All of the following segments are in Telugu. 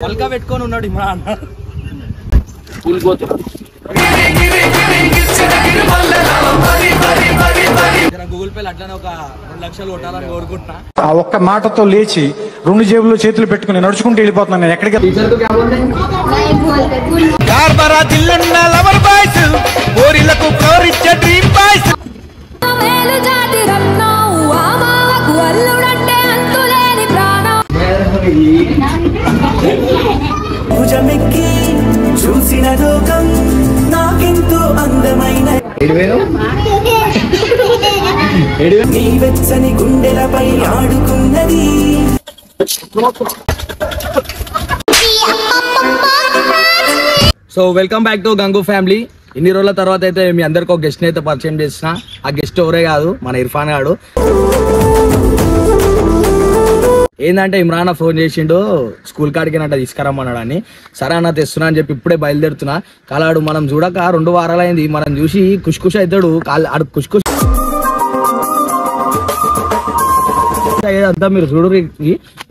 పల్కా పెట్టుకొని ఉన్నాడు ఇమ్రాన్ గూగుల్ పే అట్లానే ఒక 2 లక్షలు కొట్టాలని కోరుకుంటున్నా. ఆ ఒక్క మాటతో లేచి 2 జేబుల్లో చేతులు పెట్టుకుని నడుచుకుంటూ వెళ్ళిపోతున్నాను. నేను ఎక్కడికి చూసిన లోకం నాకెంతో అందమైన నీ వెచ్చని గుండెలపై ఆడుకున్నది. So welcome back to Gangu family. ఇన్ని రోజుల తర్వాత అయితే మీ అందరికి ఒక గెస్ట్ అయితే పరిచయం చేసిన. ఆ గెస్ట్ ఎవరే కాదు, మన ఇర్ఫాన్ గాడు. ఏంటంటే ఇమ్రాన్ ఫోన్ చేసిండు స్కూల్ కాడికి నట్ట తీసుకురమ్మన్నాడు అని. సరే అన్న తెస్తున్నా అని చెప్పి ఇప్పుడే బయలుదేరుతున్నా. కాలాడు మనం చూడక 2 వారాలు అయింది. మనం చూసి కుష్ అవుతాడు. ఆడు కుష్ అంతా మీరు చూడు.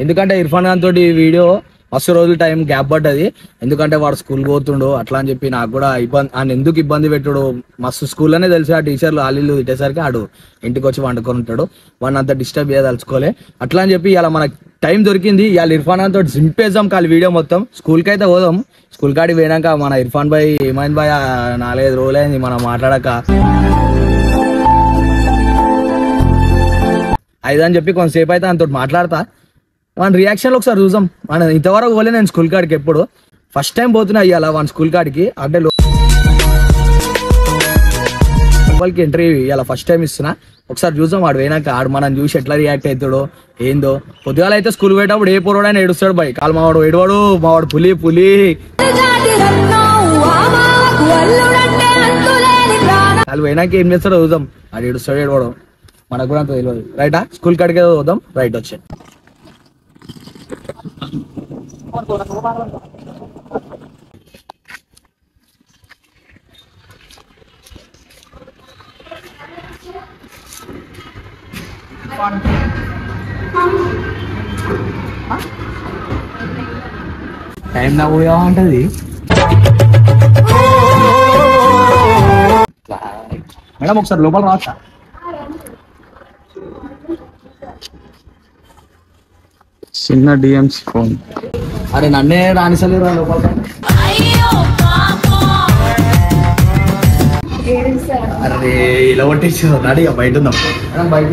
ఎందుకంటే ఇర్ఫాన్ ఖాన్ తోటి వీడియో మస్తు రోజులు టైం గ్యాప్ పడ్డది. ఎందుకంటే వాడు స్కూల్ పోతుండు అట్లా అని చెప్పి నాకు కూడా ఇబ్బంది. ఆయన ఎందుకు ఇబ్బంది పెట్టుడు మస్తు స్కూల్లోనే తెలిసి ఆ టీచర్లు ఆలీలు తిట్టేసరికి ఆడు ఇంటికి వచ్చి వండుకొని ఉంటాడు. వాడిని అంతా డిస్టర్బ్ చేయదలుచుకోలే. అట్లా అని చెప్పి ఇలా మనకు టైం దొరికింది. ఇవాళ ఇర్ఫాన్ ఖాన్ తోటి సింపేద్దాం కాలి వీడియో మొత్తం. స్కూల్కి అయితే పోదాం. స్కూల్ కాడికి పోయినాక మన ఇర్ఫాన్ భాయ్ ఏమైంది భాయ్ 4-5 రోజులైంది మనం మాట్లాడక. అని చెప్పి కొంతసేపు అయితే ఆయనతో మాట్లాడతా. మన రియాక్షన్లో ఒకసారి చూసాం. మన ఇంతవరకు పోలే నేను స్కూల్ కాడికి. ఎప్పుడు ఫస్ట్ టైం పోతున్నా ఇవాళ మన స్కూల్ కాడికి. అంటే లోపలికి ఎంట్రీ ఇవాళ ఫస్ట్ టైం ఇస్తున్నా. ఒకసారి చూసాం వాడు పోయినాక. ఆడు మనం చూసి ఎట్లా రియాక్ట్ అవుతాడో ఏందో. పొద్దుగాల అయితే స్కూల్ పోయేటప్పుడు ఏ పోరాడని ఏడుస్తాడు బాయ్. కాలు మావాడు ఏడవాడు, మావాడు పులి వాళ్ళు పోయినాక ఏం చేస్తాడో చూద్దాం. ఆడు ఏడుస్తాడు ఏడవాడు మనకు కూడా అంత తెలియదు. రైటా స్కూల్ కాడికి పోదాం. రైట్ వచ్చే టైం నా పోయా ఉంటది. మేడం ఒకసారి లోపల రావచ్చా? చిన్న డిఎంసి ఫోన్. అరే నన్నే రానిసలేరు లోపల. అరే ఇలా కొట్టేసి అడిగా బయట ఉందాం. మేడం బయట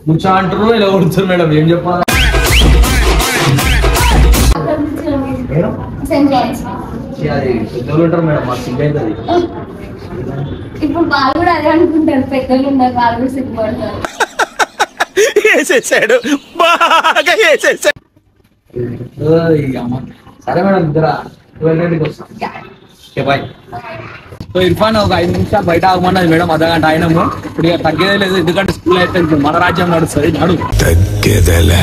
ముచ్చా అంటారు ఇలా కొడుతారు. మేడం ఏం చెప్పాలి? అది పెద్దలు ఉంటారు మేడం. మాకు సిగ్గు అవుతుంది. ఇప్పుడు వాళ్ళు కూడా అదే అనుకుంటారు. పెద్దలు ఉన్నారు వాళ్ళు కూడా సిగ్గుపడతారు. సరే మేడం ఇద్దరా 12 వస్తాం. బాయ్. సో ఇర్ఫాన్ ఒక 5 నిమిషాలు బయట ఆగమన్నది మేడం. అర్ధగంట అయినాము. ఇప్పుడు ఇక తగ్గేదే లేదు. ఎందుకంటే స్కూల్ అయితే మన రాజ్యం నడుస్తుంది. నడు తగ్గేదేలే.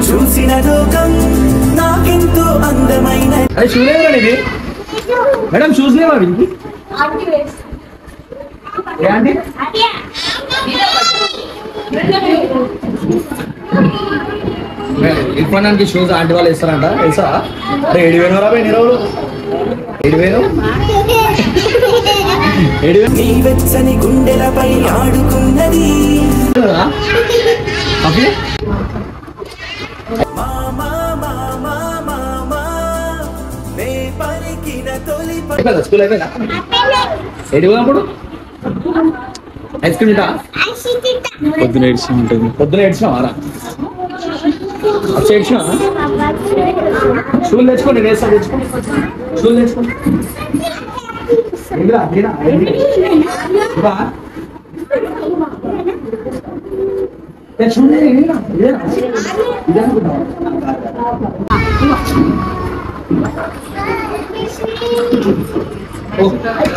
చూసిన లోకం నాకెంతో అందమైన. అది చూడలేవా ఇది మేడం? చూసలేవా వీరికి? ఇర్ఫాన్కి షూస్ ఆంటీ వాళ్ళు ఇస్తారంట తెలుసా? అరే 7,000 రాబోయే నిరవులు 7,000 నీ వెచ్చని గుండెలపై ఆడుకున్నది. స్కూల్ అయిపోయిందా? ఎడిపోయినప్పుడు ఐస్ క్రీమ్ తింటా? పొద్దున ఏడ్చిన ఉంటుంది. పొద్దున ఏడ్చినావారా? ఏడ్చినా షూలు తెచ్చుకోండి. వేస్తా తెచ్చుకో. షూలు తెచ్చుకోండి.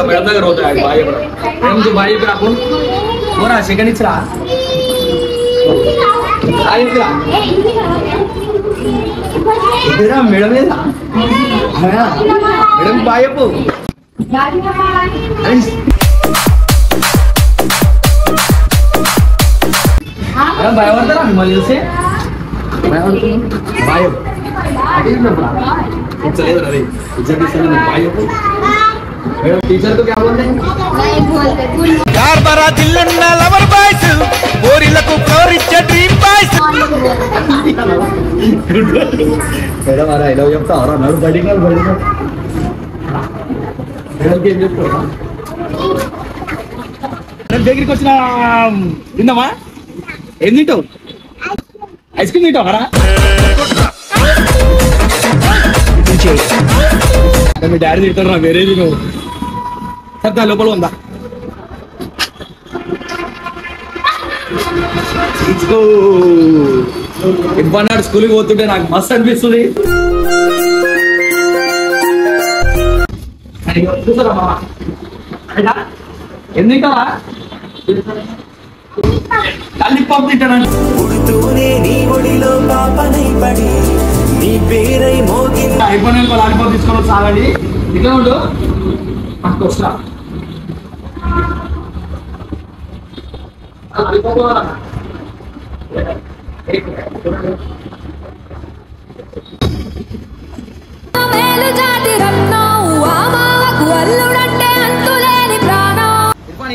మేడం దగ్గర అవుతాయి బాయ్ మేడం బాయ్ చెప్పి నాకు ఓరా సెకండ్ ఇచ్చిరా మేడం లేదా మేడం బాయ్ చెప్పు మేడం భయపడతారా మిమ్మల్ని చూస్తే బాయ్ चलेगा रे इज्जत से भाई मैडम टीचर को क्या बोलते हैं नहीं बोलते यार बरा दिल्लన్న లవర్ బాయ్స్ ఓరిలకు కోరిచ్చే డ్రీమ్ బాయ్స్ मैडम आ रहा है लो చెప్తా ఆ రా నడు బడిగా మేడం ఏం చెప్తారా నేను దగ్గరికి వచ్చిన తిందామా ఏం తింటావు ఐస్ క్రీమ్ తింటావా మీ డాడీ తింటారు రా వేరే నువ్వు సత్తా లోపల ఉందా ఇబ్బంది స్కూల్కి పోతుంటే నాకు మస్తు అనిపిస్తుంది చూసారా మామ ఎందుకవా లాలీపాప్ తింటాను పుడుతూనే నీ ఒడిలో పాపనై పడి నీ పేరై మోగి అయిపోయిన లాలీపాప్ తీసుకొని సాగండి ఇట్లా ఉండు మాకు వస్తా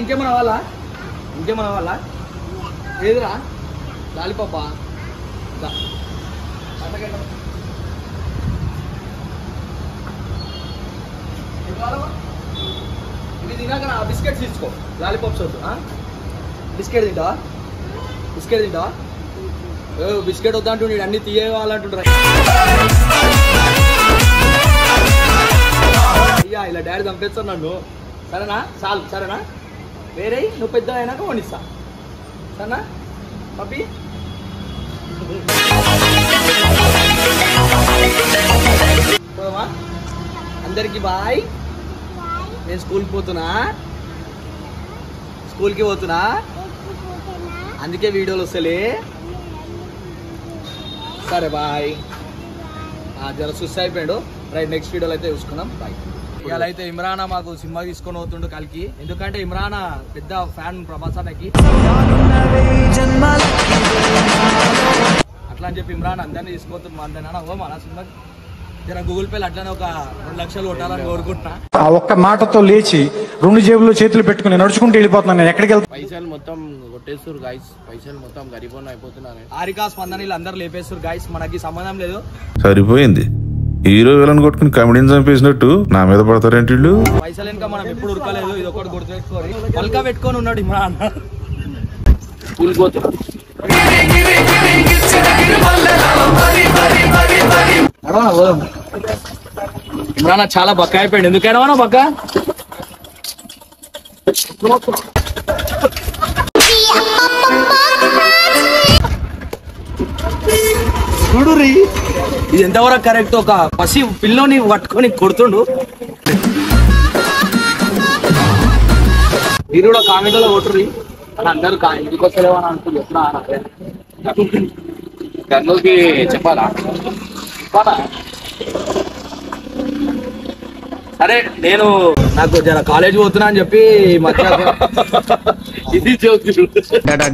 ఇంకేమన్నా వాళ్ళ ఇంకేమన్నా వాళ్ళ ఏదిరా లాలీపాపా ఇది తినాక బిస్కెట్స్ తీసుకో లాలీపాప్స్ వద్దు బిస్కెట్ తింటావా బిస్కెట్ తింటావా బిస్కెట్ వద్దా అంటూ నేను అన్ని తీయాలంటుండ్రా అయ్యా ఇలా డాడీ చంపేస్తాను నన్ను సరేనా చాలు సరేనా వేరే నువ్వు పెద్ద అయినాక వండిస్తా సరేనా పప్పి పోదామా అందరికి బాయ్ నేను స్కూల్కి పోతున్నా స్కూల్కి పోతున్నా అందుకే వీడియోలు వస్తలే సరే బాయ్ జర సుస్ అయిపోయాడు రైట్ నెక్స్ట్ వీడియోలో అయితే చూసుకుందాం బాయ్ ఇవాళ అయితే ఇమ్రాన్ మాకు సినిమా తీసుకొని పోతుండు కలికి ఎందుకంటే ఇమ్రాన్ పెద్ద ఫ్యాన్ ప్రభాస్ అన్నకి అట్లా అని చెప్పి ఇమ్రాన్ అందరినీ తీసుకుపోతుంది మా అందరినా ఓ మన సినిమాకి జర గూగుల్ పేలు అట్లనే ఒక 2 లక్షలు కొట్టాలని కోరుకుంటున్నా ఆ ఒక్క మాటతో లేచి 2 జేబుల్లో చేతులు పెట్టుకుని నడుచుకుంటూ వెళ్ళిపోతున్నాను నేను ఎక్కడికి వెళ్తాను పైసలు మొత్తం కొట్టేస్తారు గాయస్ పైసలు మొత్తం గరిబోన్ అయిపోతున్నాను ఆరికా స్పందన అందరు లేపేస్తారు గాయస్ మనకి సంబంధం లేదు సరిపోయింది హీరో విలన్ కొట్టుకుని కమెడీని చంపేసినట్టు నా మీద పడతారేంటి వీళ్ళు పైసలు ఇంకా మనం ఎప్పుడు ఉరకలేదు ఇది ఒకటి గుర్తుపెట్టుకోవాలి పల్కా పెట్టుకొని ఉన్నాడు ఇమ్రాన్ స్కూల్ పోతున్నా ఇమ్రాన్ చాలా బక్క అయిపోయాడు ఎందుకైనా బక్క చూడు రీ ఇది ఎంతవరకు కరెక్ట్ ఒక పసి పిల్లోని పట్టుకొని కొడుతుండు మీరు కూడా కామెంట్లో కొట్టుర్రి అని అందరు ఇంటికి వస్తలేవు అని అంటూ చెప్తున్నా కర్నూలుకి చెప్పాలా సరే నేను నాకు జర కాలేజ్ పోతున్నా అని చెప్పి మధ్య ఇది చదువుతున్నాడు